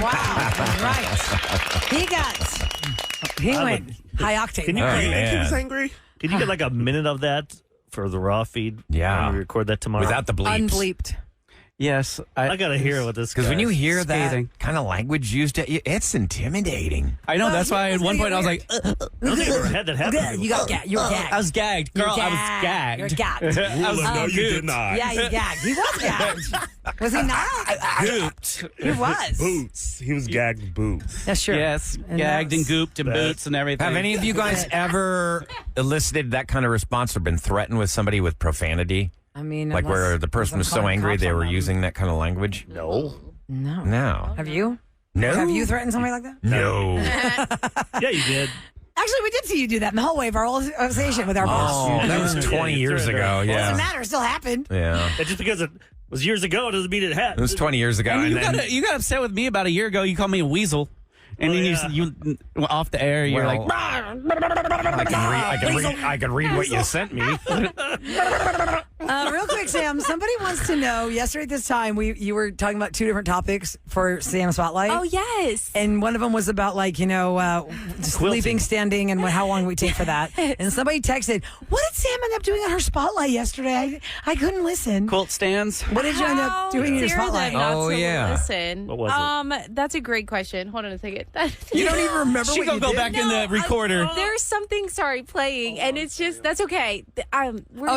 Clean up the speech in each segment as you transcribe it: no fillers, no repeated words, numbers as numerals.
Right. He went high octane. Can you he was angry? Can you get like a minute of that for the raw feed? Yeah. When we record that tomorrow. Without the bleeps. Unbleeped. Yes. I got to hear what this Because when you hear Scathing. that kind of language used, it's intimidating. I know. That's why at one point I was like, I don't think I've ever had that happen. You got gagged. You were gagged. I was gagged. Girl, I was gagged. You're gagged. No, you did not. Yeah, you gagged. He was gagged. Was he not? Gooped. He was. Boots. He was gagged boots. That's true. Yes. Gagged and gooped and boots and everything. Have any of you guys ever elicited that kind of response or been threatened with somebody with profanity? I mean, Like where the person was so angry they were using that kind of language? No. No. Have you? No. Have you threatened somebody like that? No. Yeah, you did. Actually, we did see you do that in the hallway of our old association with our boss. Oh, that was 20 years ago. Doesn't Yeah. matter. It still happened. Yeah. And just because it was years ago doesn't mean it had. It was 20 years ago. And and then- you got upset with me about a year ago. You called me a weasel. And then you off the air, you're Well, like, I can read what you sent me. Real quick, Sam, somebody wants to know, yesterday at this time, you were talking about two different topics for Sam Spotlight. Oh, yes. And one of them was about, sleeping, standing, and how long we take for that. And somebody texted, what did Sam end up doing on her Spotlight yesterday? I couldn't listen. quilt stands. What did you end up doing in your Spotlight? Listen. What was That's a great question. Hold on a second. You don't even remember She what gonna you go did? back in the recorder. There's something, playing, and it's just, that's okay.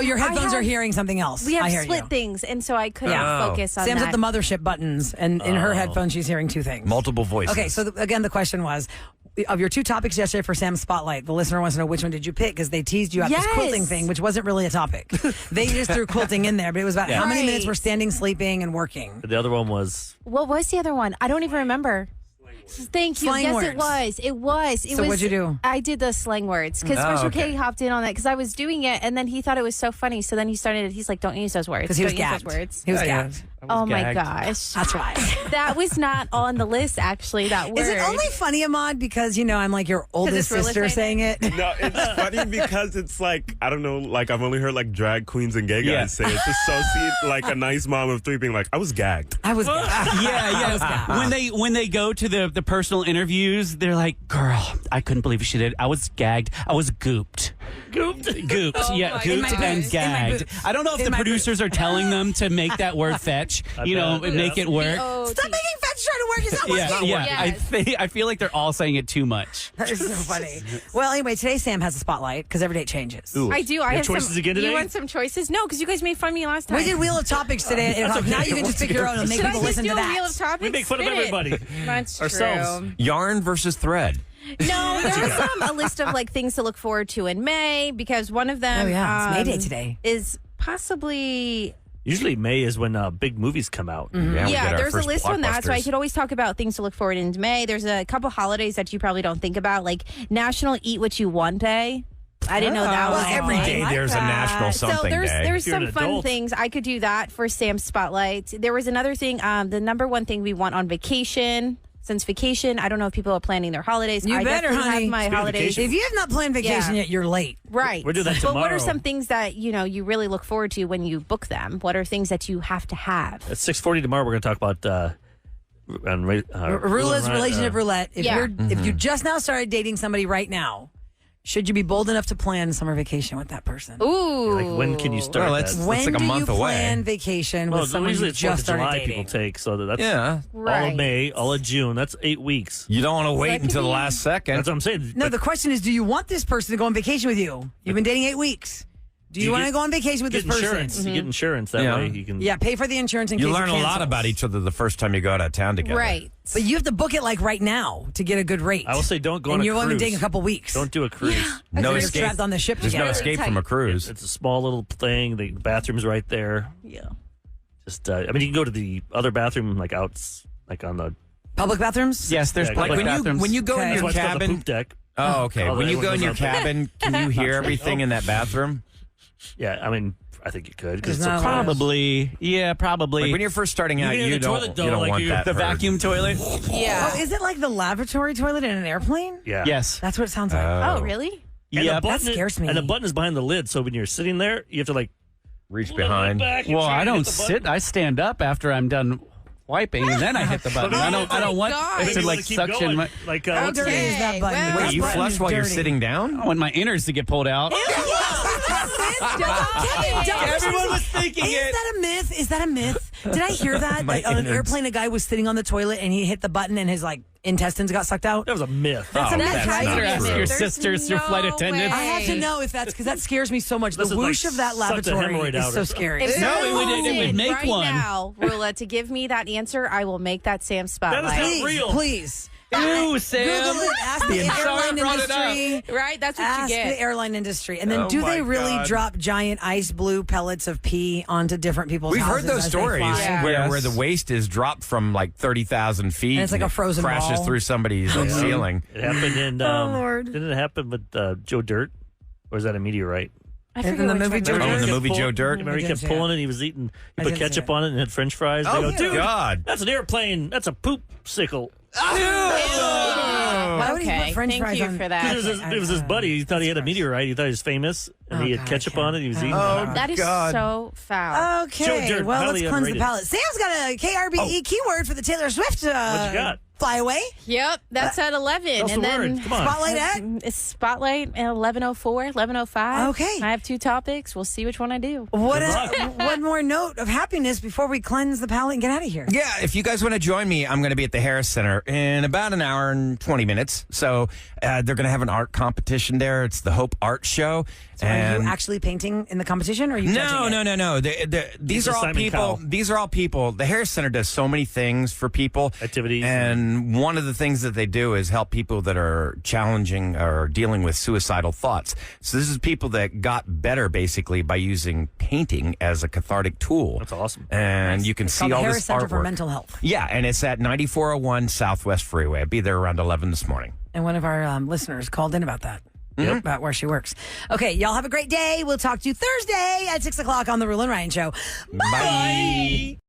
Your headphones are hearing something else. We I have hear split you. things, and so I couldn't Yeah. focus on Sam's that. at the mothership buttons, and in her headphones, she's hearing two things. Multiple voices. Okay, so again, the question was, of your two topics yesterday for Sam's Spotlight, the listener wants to know which one did you pick, because they teased you out this Yes. quilting thing, which wasn't really a topic. They just threw quilting in there, but it was about how many Right. minutes we're standing, sleeping, and working. The other one was. What was the other one? I don't even remember. Thank you. Slang yes, words. it was. It was. So what'd you do? I did the slang words because Special K hopped in on that because I was doing it, and then he thought it was so funny. So then he started. He's like, "Don't use those words." Because he was Don't use gagged. those words. He was gagged. Oh my gagged. gosh, That's right. that was not on the list. Actually, that word. Is it only funny, Ahmad, because, I'm like your oldest it's Roula sister saying saying it? No, it's funny because it's like, I don't know, like I've only heard like drag queens and gay guys Yeah. say it. To associate like a nice mom of three being like, I was gagged. I was gagged. Yeah. When they go to the personal interviews, they're like, "Girl, I couldn't believe she did. I was gagged. I was gooped, gooped, yeah, In my gooped and boots. In my gagged." boots. I don't know if In the my producers are telling them to make that word fetch. bet. Make it work. Stop making fetch trying to work. It's not working. Yeah. Yes. I feel like they're all saying it too much. That is so funny. Well, anyway, today Sam has a spotlight because every day it changes. Ooh. I do. I You have choices some. again today? You want some choices? No, because you guys made fun of me last time. We did Wheel of Topics today at 8 o'clock. Now you can just pick your own and make Should I people just listen do to a that. Wheel of Topics? We make fun of Spin it. everybody. That's Ourselves. true. Yarn versus thread. No, there was a list of things to look forward to in May because one of them. Oh, yeah. It's May Day today. Is possibly. Usually May is when big movies come out. Yeah, we get Yeah, our there's a first list on that, so I blockbusters. could always talk about things to look forward into May. There's a couple holidays that you probably don't think about, like National Eat What You Want Day. I didn't know that Oh, was Every I day like there's a that. national something so there's day. there's If you're some an fun adult. things I could do that for Sam's Spotlight. There was another thing, the number one thing we want on vacation. Since vacation, I don't know if people are planning their holidays. You I better, definitely honey. have my Speaking of holidays. vacation. If you have not planned vacation Yeah. yet, you're late. Right. We'll do that But what are tomorrow. some things that, you really look forward to when you book them? What are things that you have to have? At 6:40 tomorrow, we're going to talk about Roula's relationship roulette. If Yeah. if you just now started dating somebody right now, should you be bold enough to plan summer vacation with that person? Ooh. Like, when can you start Well, that? it's When like a do month you away. plan vacation Well, with someone usually you it's 4th just of started July dating? people take, so that's Yeah. all Right. of May, all of June. That's 8 weeks. You don't want to wait could until the be- last second. That's what I'm saying. No, But the question is, do you want this person to go on vacation with you? You've been dating 8 weeks. Do you, You want to get- go on vacation with get this person? insurance. You get insurance. That Yeah. way you can. Yeah, pay for the insurance in You case learn it a lot cancels. about each other the first time you go out of town together. Right. But you have to book it like right now to get a good rate. I will say don't go on and a you've only been cruise. dating a couple weeks. Don't do a cruise. No You're escape. strapped on the ship There's no together. escape from a cruise. It's a small little thing. The bathroom's right there. Yeah. Just, you can go to the other bathroom, like out, like on the. Public bathrooms? Yes, there's Yeah, public like bathrooms. When you go Okay. in That's your why it's called the cabin. poop deck. Oh, okay. Oh, When you that go one in your goes out there. cabin, can you hear everything in that bathroom? Yeah, I think you could because There's it's not a a lot of- Probably. Yeah, probably. Like when you're first starting out, Even in you the don't, toilet, though, you don't like want you- that. the heard. vacuum toilet. Yeah. Oh, is it like the lavatory toilet in an airplane? Yeah. Yes. That's what it sounds like. Oh, really? And Yeah. the button That scares me. And the button is behind the lid, so when you're sitting there, you have to Reach behind. Back and Well, try I to don't hit the button. sit. I stand up after I'm done wiping, and then I hit the button. I don't want God. it Maybe to you like wanna keep suction going. my. Like, How what's dirty the- is that button? well- That Wait, you button flush is while you're dirty. sitting I down? want my innards to get pulled out. Everyone was thinking Is it. that a myth? Is that a myth? Did I hear that? My Like, on an innards. airplane, a guy was sitting on the toilet and he hit the button and his like intestines got sucked out. That was a myth. That's a myth, that's right? not Your true. your There's sister's your no flight attendant. way. I have to know if that's because that scares me so much. The This is like whoosh of that sucked a lavatory hemorrhoid is out so or scary. If No, someone it would calls make right one. now, Rula, to give me that answer, I will make that Sam That spotlight. is not Please, real. please. Ew, Sam. Google it. Ask the Sorry, airline brought it up. industry. Right? That's what you Ask the get. airline industry. And then Oh do my they really God. drop giant ice blue pellets of pee onto different people's We've heard houses those as they stories fly? Yeah. where, Yes. where the waste is dropped from like 30,000 feet. And it's like a frozen crashes ball. through somebody's ceiling. It happened in. Lord. Didn't it happen with Joe Dirt? Or is that a meteorite? I In forget the which movie one Joe that Dirt? Oh, in the is. movie Joe Dirt? Remember he I kept didn't see pulling it. He was eating. He I put didn't see ketchup it. on it and had French fries. Oh, They go, dude, God. that's an airplane. That's a poop sickle. Why would he Okay, put French thank fries you on? for that. It was his buddy. He thought he had a meteorite. He thought he was famous, and Oh, he had God, ketchup Ken. on it. He was eating. Oh, it. That is God. so foul. Okay, Joe Dirt, well, let's highly cleanse the underrated. palate. Sam's got a KRBE keyword for the Taylor Swift What you got? flyaway. Yep, that's at 11. Tell us and the then word. Come on. Spotlight at? It's Spotlight at 11:04, 11:05. Okay. I have 2 topics. We'll see which one I do. One more note of happiness before we cleanse the palate and get out of here. Yeah, if you guys want to join me, I'm going to be at the Harris Center in about an hour and 20 minutes. So they're going to have an art competition there. It's the Hope Art Show. Are you actually painting in the competition, or are you No, judging it? no. These a are all Simon people. Cowell. These are all people. The Harris Center does so many things for people. Activities. And one of the things that they do is help people that are challenging or dealing with suicidal thoughts. So this is people that got better basically by using painting as a cathartic tool. That's awesome. And you can It's see called the all Harris this Center for artwork. Mental Health. Yeah, and it's at 9401 Southwest Freeway. I'll be there around 11 this morning. And one of our listeners called in about that. Yep. About where she works. Okay, y'all have a great day. We'll talk to you Thursday at 6 o'clock on the Roula and Ryan Show. Bye.